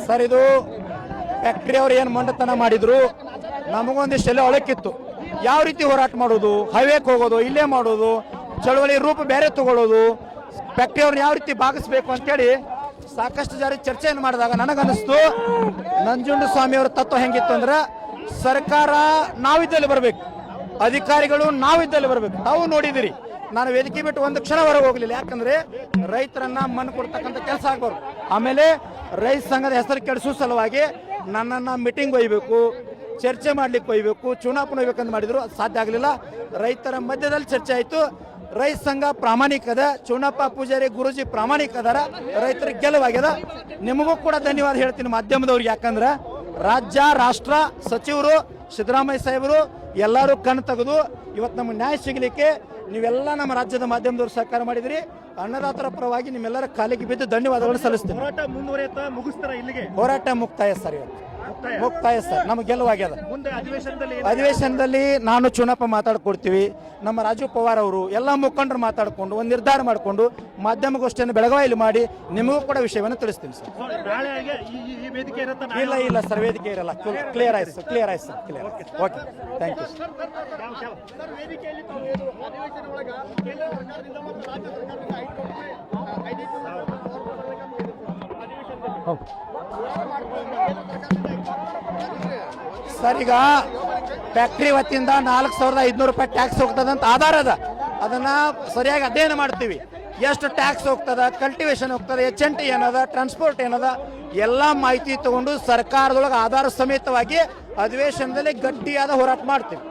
Sir, ಇದು factory ಅವ್ರು ಏನು ಮಂಡತನ ಮಾಡಿದ್ರು, ನಮಗೊಂದಿಷ್ಟೆಲ್ಲ ಒಳಕಿತ್ತು. ಯಾವ ರೀತಿ ಹೋರಾಟ ಮಾಡೋದು, ಹೈವೇಕ್ ಹೋಗೋದು, ಇಲ್ಲೇ ಮಾಡೋದು, ಚಳವಳಿ ರೂಪ ಬೇರೆ ತಗೊಳ್ಳೋದು, ಫ್ಯಾಕ್ಟ್ರಿ ಅವ್ರನ್ನ ಯಾವ ರೀತಿ ಭಾಗಿಸ್ಬೇಕು ಅಂತೇಳಿ ಸಾಕಷ್ಟು ಜಾರಿ ಚರ್ಚೆಯನ್ನು ಮಾಡಿದಾಗ ನನಗನ್ನಿಸ್ತು, ನಂಜುಂಡಸ್ವಾಮಿ ಅವರ ತತ್ವ ಹೆಂಗಿತ್ತು ಅಂದ್ರೆ, ಸರ್ಕಾರ ನಾವಿದ್ದಲ್ಲಿ ಬರಬೇಕು, ಅಧಿಕಾರಿಗಳು ನಾವಿದ್ದಲ್ಲಿ ಬರಬೇಕು. ತಾವು ನೋಡಿದಿರಿ, ನಾನು ವೇದಿಕೆ ಬಿಟ್ಟು ಒಂದು ಕ್ಷಣ ಹೊರಗೆ ಹೋಗಲಿಲ್ಲ. ಯಾಕಂದ್ರೆ ರೈತರನ್ನ ಮಣ್ಣು ಕೊಡ್ತಕ್ಕಂಥ ಕೆಲಸ ಆಗ್ಬಾರ್ದು. ಆಮೇಲೆ ರೈತ ಸಂಘದ ಹೆಸರು ಕೆಡಿಸುವ ಸಲುವಾಗಿ ನನ್ನನ್ನು ಮೀಟಿಂಗ್ ಒಯ್ಯಬೇಕು, ಚರ್ಚೆ ಮಾಡ್ಲಿಕ್ಕೆ ಒಯ್ಯಬೇಕು, ಚುನಾವಣೆ ಒಯ್ಬೇಕಂತ ಮಾಡಿದ್ರು. ಅದು ಸಾಧ್ಯ ಆಗಲಿಲ್ಲ. ರೈತರ ಮಧ್ಯದಲ್ಲಿ ಚರ್ಚೆ ಆಯಿತು. ರೈತ ಸಂಘ ಪ್ರಾಮಾಣಿಕದ, ಚುನಪ್ಪ ಪೂಜಾರಿ ಗುರುಜಿ ಪ್ರಾಮಾಣಿಕದಾರ, ರೈತರಿಗೆ ಗೆಲುವಾಗ್ಯದ. ನಿಮಗೂ ಕೂಡ ಧನ್ಯವಾದ ಹೇಳ್ತೀನಿ ಮಾಧ್ಯಮದವ್ರಿಗೆ. ಯಾಕಂದ್ರೆ ರಾಜ್ಯ ರಾಷ್ಟ್ರ ಸಚಿವರು ಸಿದ್ದರಾಮಯ್ಯ ಸಾಹೇಬರು ಎಲ್ಲರೂ ಕಣ್ಣು ತೆಗೆದು ಇವತ್ತು ನಮಗೆ ನ್ಯಾಯ ಸಿಗಲಿಕ್ಕೆ ನೀವೆಲ್ಲ ನಮ್ಮ ರಾಜ್ಯದ ಮಾಧ್ಯಮದವರು ಸಹಕಾರ ಮಾಡಿದಿರಿ. ಅನ್ನದಾತರ ಪರವಾಗಿ ನಿಮ್ಮೆಲ್ಲರ ಕಾಲಿಗೆ ಬಿದ್ದು ಧನ್ಯವಾದಗಳನ್ನು ಸಲ್ಲಿಸ್ತೀನಿ. ಹೋರಾಟ ಮುಂದುವರಿಯುತ್ತಾ ಮುಗಿಸ್ತಾರ ಇಲ್ಲಿಗೆ? ಹೋರಾಟ ಮುಕ್ತಾಯ ಸರ್, ಮುಕ್ತಾಯ ಸರ್, ನಮ್ಗೆ ಗೆಲುವಾಗ್ಯದ. ಮುಂದೆ ಅಧಿವೇಶನದಲ್ಲಿ ನಾನು ಚುನಪ್ಪ ಮಾತಾಡ್ಕೊಡ್ತೀವಿ, ನಮ್ಮ ರಾಜು ಪವಾರ್ ಅವರು ಎಲ್ಲ ಮುಖಂಡರು ಮಾತಾಡಿಕೊಂಡು ಒಂದು ನಿರ್ಧಾರ ಮಾಡಿಕೊಂಡು ಮಾಧ್ಯಮಗೋಷ್ಠಿಯನ್ನು ಬೆಳಗಾವಿಯಲ್ಲಿ ಮಾಡಿ ನಿಮಗೂ ಕೂಡ ವಿಷಯವನ್ನು ತಿಳಿಸ್ತೀನಿ ಸರ್. ಇಲ್ಲ ಸರ್, ವೇದಿಕೆ ಇರಲ್ಲ. ಕ್ಲಿಯರ್ ಆಯ್ತು sir, clear. Okay, thank you sir. Sir, ಈಗ ಫ್ಯಾಕ್ಟ್ರಿ ವತಿಯಿಂದ 4,500 ರೂಪಾಯಿ ಟ್ಯಾಕ್ಸ್ ಹೋಗ್ತದಂತ ಆಧಾರ ಅದ. ಅದನ್ನ ಸರಿಯಾಗಿ ಅಧ್ಯಯನ ಮಾಡ್ತೀವಿ. ಎಷ್ಟು ಟ್ಯಾಕ್ಸ್ ಹೋಗ್ತದ, ಕಲ್ಟಿವೇಶನ್ ಹೋಗ್ತದ, HNT ಏನದ, ಟ್ರಾನ್ಸ್ಪೋರ್ಟ್ ಏನದ, ಎಲ್ಲ ಮಾಹಿತಿ ತಗೊಂಡು ಸರ್ಕಾರದೊಳಗೆ ಆಧಾರ ಸಮೇತವಾಗಿ ಅಧಿವೇಶನದಲ್ಲಿ ಗಟ್ಟಿಯಾದ ಹೋರಾಟ ಮಾಡ್ತೀವಿ.